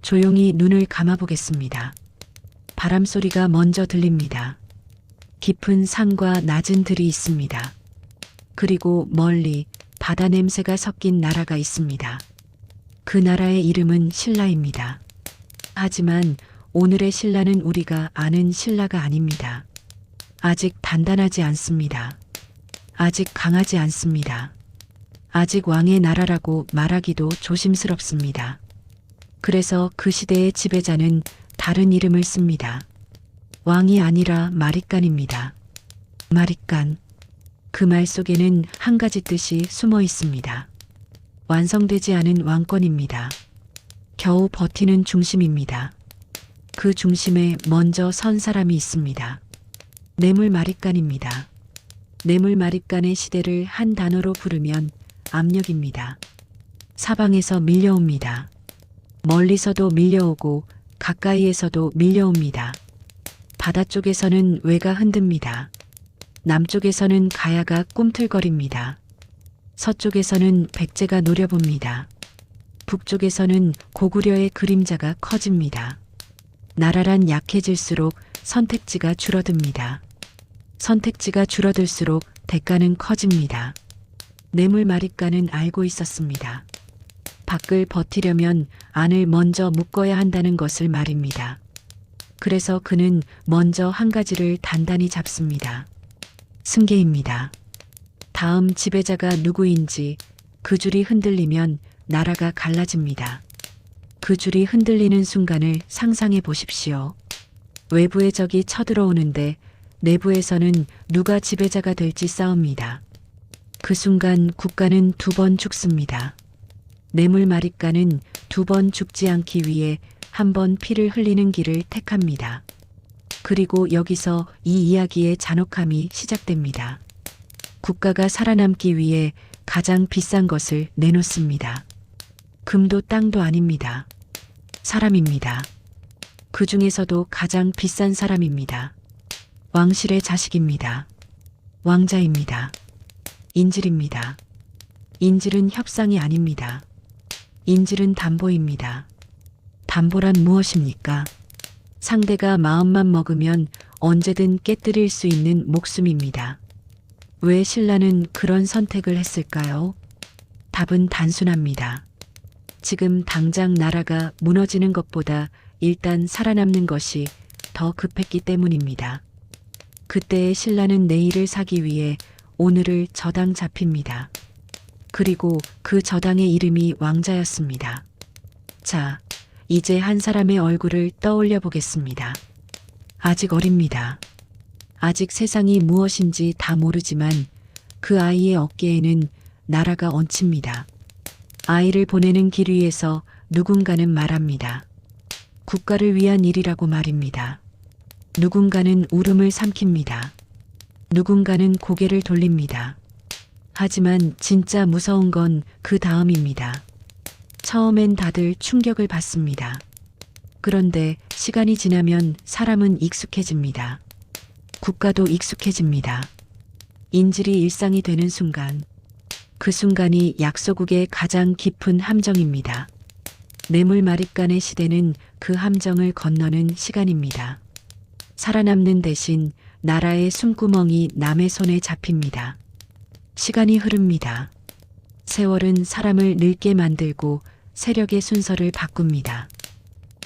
조용히 눈을 감아보겠습니다. 바람 소리가 먼저 들립니다. 깊은 산과 낮은 들이 있습니다. 그리고 멀리 바다 냄새가 섞인 나라가 있습니다. 그 나라의 이름은 신라입니다. 하지만 오늘의 신라는 우리가 아는 신라가 아닙니다. 아직 단단하지 않습니다. 아직 강하지 않습니다. 아직 왕의 나라라고 말하기도 조심스럽습니다. 그래서 그 시대의 지배자는 다른 이름을 씁니다. 왕이 아니라 마릿간입니다. 마릿간. 그 말 속에는 한 가지 뜻이 숨어 있습니다. 완성되지 않은 왕권입니다. 겨우 버티는 중심입니다. 그 중심에 먼저 선 사람이 있습니다. 뇌물 마릿간입니다. 뇌물 마릿간의 시대를 한 단어로 부르면 압력입니다. 사방에서 밀려옵니다. 멀리서도 밀려오고 가까이에서도 밀려옵니다. 바다 쪽에서는 외가 흔듭니다. 남쪽에서는 가야가 꿈틀거립니다. 서쪽에서는 백제가 노려봅니다. 북쪽에서는 고구려의 그림자가 커집니다. 나라란 약해질수록 선택지가 줄어듭니다. 선택지가 줄어들수록 대가는 커집니다. 뇌물 마릿간은 알고 있었습니다. 밖을 버티려면 안을 먼저 묶어야 한다는 것을 말입니다. 그래서 그는 먼저 한 가지를 단단히 잡습니다. 승계입니다. 다음 지배자가 누구인지 그 줄이 흔들리면 나라가 갈라집니다. 그 줄이 흔들리는 순간을 상상해 보십시오. 외부의 적이 쳐들어오는데 내부에서는 누가 지배자가 될지 싸웁니다. 그 순간 국가는 두 번 죽습니다. 뇌물 마릿간은 두 번 죽지 않기 위해 한 번 피를 흘리는 길을 택합니다. 그리고 여기서 이 이야기의 잔혹함이 시작됩니다. 국가가 살아남기 위해 가장 비싼 것을 내놓습니다. 금도 땅도 아닙니다. 사람입니다. 그 중에서도 가장 비싼 사람입니다. 왕실의 자식입니다. 왕자입니다. 인질입니다. 인질은 협상이 아닙니다. 인질은 담보입니다. 담보란 무엇입니까? 상대가 마음만 먹으면 언제든 깨뜨릴 수 있는 목숨입니다. 왜 신라는 그런 선택을 했을까요? 답은 단순합니다. 지금 당장 나라가 무너지는 것보다 일단 살아남는 것이 더 급했기 때문입니다. 그때의 신라는 내일을 사기 위해 오늘을 저당 잡힙니다. 그리고 그 저당의 이름이 왕자였습니다. 자, 이제 한 사람의 얼굴을 떠올려 보겠습니다. 아직 어립니다. 아직 세상이 무엇인지 다 모르지만 그 아이의 어깨에는 나라가 얹힙니다. 아이를 보내는 길 위에서 누군가는 말합니다. 국가를 위한 일이라고 말입니다. 누군가는 울음을 삼킵니다. 누군가는 고개를 돌립니다. 하지만 진짜 무서운 건 그 다음입니다. 처음엔 다들 충격을 받습니다. 그런데 시간이 지나면 사람은 익숙해집니다. 국가도 익숙해집니다. 인질이 일상이 되는 순간, 그 순간이 약소국의 가장 깊은 함정입니다. 뇌물 마릿간의 시대는 그 함정을 건너는 시간입니다. 살아남는 대신 나라의 숨구멍이 남의 손에 잡힙니다. 시간이 흐릅니다. 세월은 사람을 늙게 만들고 세력의 순서를 바꿉니다.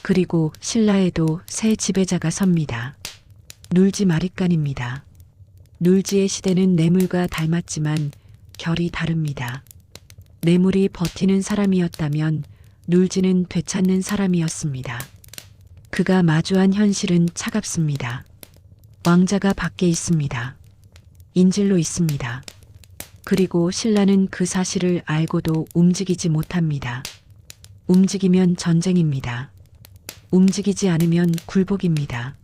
그리고 신라에도 새 지배자가 섭니다. 눌지 마릿간입니다. 눌지의 시대는 뇌물과 닮았지만 결이 다릅니다. 뇌물이 버티는 사람이었다면 눌지는 되찾는 사람이었습니다. 그가 마주한 현실은 차갑습니다. 왕자가 밖에 있습니다. 인질로 있습니다. 그리고 신라는 그 사실을 알고도 움직이지 못합니다. 움직이면 전쟁입니다. 움직이지 않으면 굴복입니다.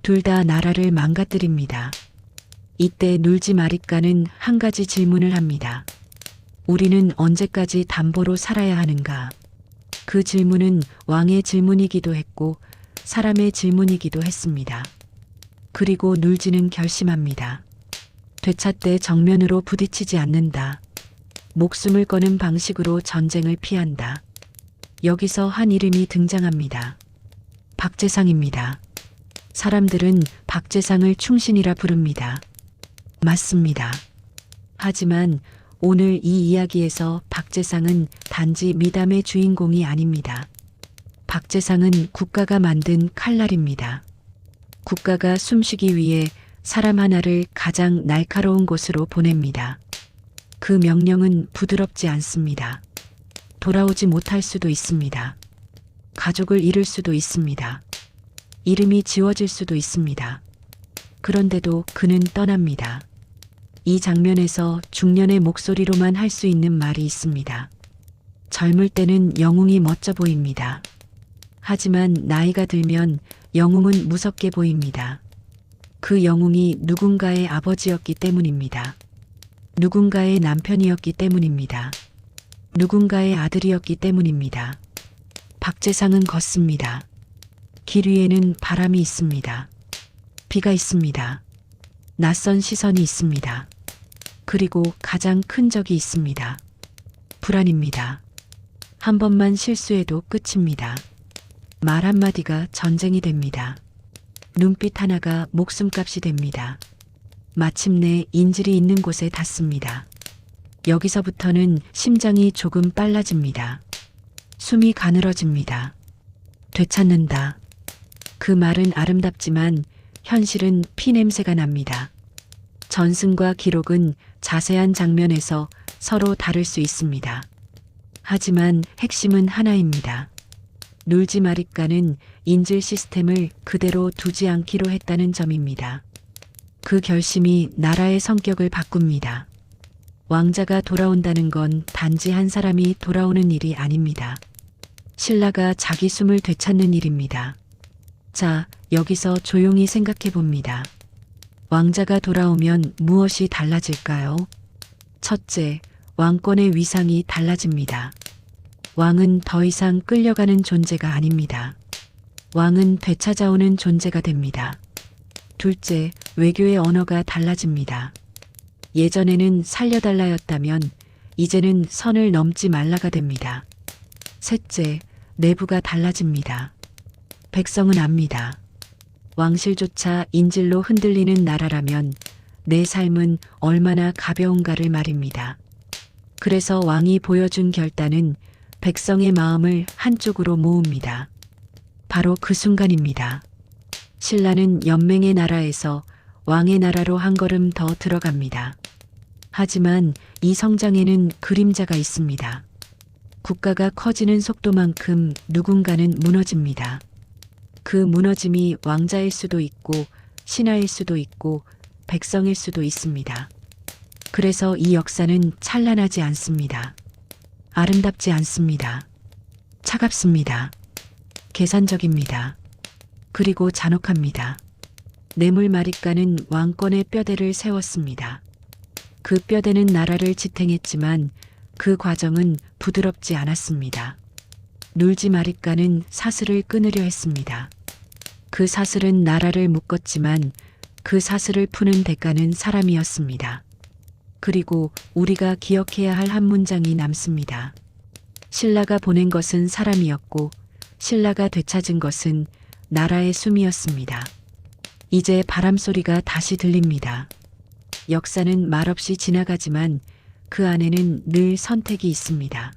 둘 다 나라를 망가뜨립니다. 이때 눌지 마릿간은 한 가지 질문을 합니다. 우리는 언제까지 담보로 살아야 하는가? 그 질문은 왕의 질문이기도 했고 사람의 질문이기도 했습니다. 그리고 눌지는 결심합니다. 되찾되 정면으로 부딪히지 않는다. 목숨을 거는 방식으로 전쟁을 피한다. 여기서 한 이름이 등장합니다. 박재상입니다. 사람들은 박재상을 충신이라 부릅니다. 맞습니다. 하지만 오늘 이 이야기에서 박재상은 단지 미담의 주인공이 아닙니다. 박재상은 국가가 만든 칼날입니다. 국가가 숨쉬기 위해 사람 하나를 가장 날카로운 곳으로 보냅니다. 그 명령은 부드럽지 않습니다. 돌아오지 못할 수도 있습니다. 가족을 잃을 수도 있습니다. 이름이 지워질 수도 있습니다. 그런데도 그는 떠납니다. 이 장면에서 중년의 목소리로만 할 수 있는 말이 있습니다. 젊을 때는 영웅이 멋져 보입니다. 하지만 나이가 들면 영웅은 무섭게 보입니다. 그 영웅이 누군가의 아버지였기 때문입니다. 누군가의 남편이었기 때문입니다. 누군가의 아들이었기 때문입니다. 박재상은 걷습니다. 길 위에는 바람이 있습니다. 비가 있습니다. 낯선 시선이 있습니다. 그리고 가장 큰 적이 있습니다. 불안입니다. 한 번만 실수해도 끝입니다. 말 한마디가 전쟁이 됩니다. 눈빛 하나가 목숨값이 됩니다. 마침내 인질이 있는 곳에 닿습니다. 여기서부터는 심장이 조금 빨라집니다. 숨이 가늘어집니다. 되찾는다. 그 말은 아름답지만 현실은 피냄새가 납니다. 전승과 기록은 자세한 장면에서 서로 다를 수 있습니다. 하지만 핵심은 하나입니다. 눌지 마리까는 인질 시스템을 그대로 두지 않기로 했다는 점입니다. 그 결심이 나라의 성격을 바꿉니다. 왕자가 돌아온다는 건 단지 한 사람이 돌아오는 일이 아닙니다. 신라가 자기 숨을 되찾는 일입니다. 자, 여기서 조용히 생각해 봅니다. 왕자가 돌아오면 무엇이 달라질까요? 첫째, 왕권의 위상이 달라집니다. 왕은 더 이상 끌려가는 존재가 아닙니다. 왕은 되찾아오는 존재가 됩니다. 둘째, 외교의 언어가 달라집니다. 예전에는 살려달라였다면 이제는 선을 넘지 말라가 됩니다. 셋째, 내부가 달라집니다. 백성은 압니다. 왕실조차 인질로 흔들리는 나라라면 내 삶은 얼마나 가벼운가를 말입니다. 그래서 왕이 보여준 결단은 백성의 마음을 한쪽으로 모읍니다. 바로 그 순간입니다. 신라는 연맹의 나라에서 왕의 나라로 한 걸음 더 들어갑니다. 하지만 이 성장에는 그림자가 있습니다. 국가가 커지는 속도만큼 누군가는 무너집니다. 그 무너짐이 왕자일 수도 있고 신하일 수도 있고 백성일 수도 있습니다. 그래서 이 역사는 찬란하지 않습니다. 아름답지 않습니다. 차갑습니다. 계산적입니다. 그리고 잔혹합니다. 뇌물마리까는 왕권의 뼈대를 세웠습니다. 그 뼈대는 나라를 지탱했지만 그 과정은 부드럽지 않았습니다. 눌지마리까는 사슬을 끊으려 했습니다. 그 사슬은 나라를 묶었지만 그 사슬을 푸는 대가는 사람이었습니다. 그리고 우리가 기억해야 할 한 문장이 남습니다. 신라가 보낸 것은 사람이었고 신라가 되찾은 것은 나라의 숨이었습니다. 이제 바람소리가 다시 들립니다. 역사는 말없이 지나가지만 그 안에는 늘 선택이 있습니다.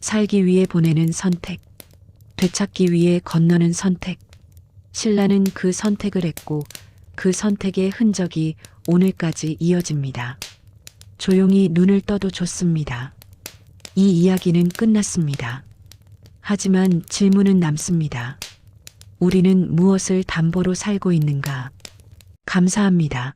살기 위해 보내는 선택, 되찾기 위해 건너는 선택. 신라는 그 선택을 했고 그 선택의 흔적이 오늘까지 이어집니다. 조용히 눈을 떠도 좋습니다. 이 이야기는 끝났습니다. 하지만 질문은 남습니다. 우리는 무엇을 담보로 살고 있는가? 감사합니다.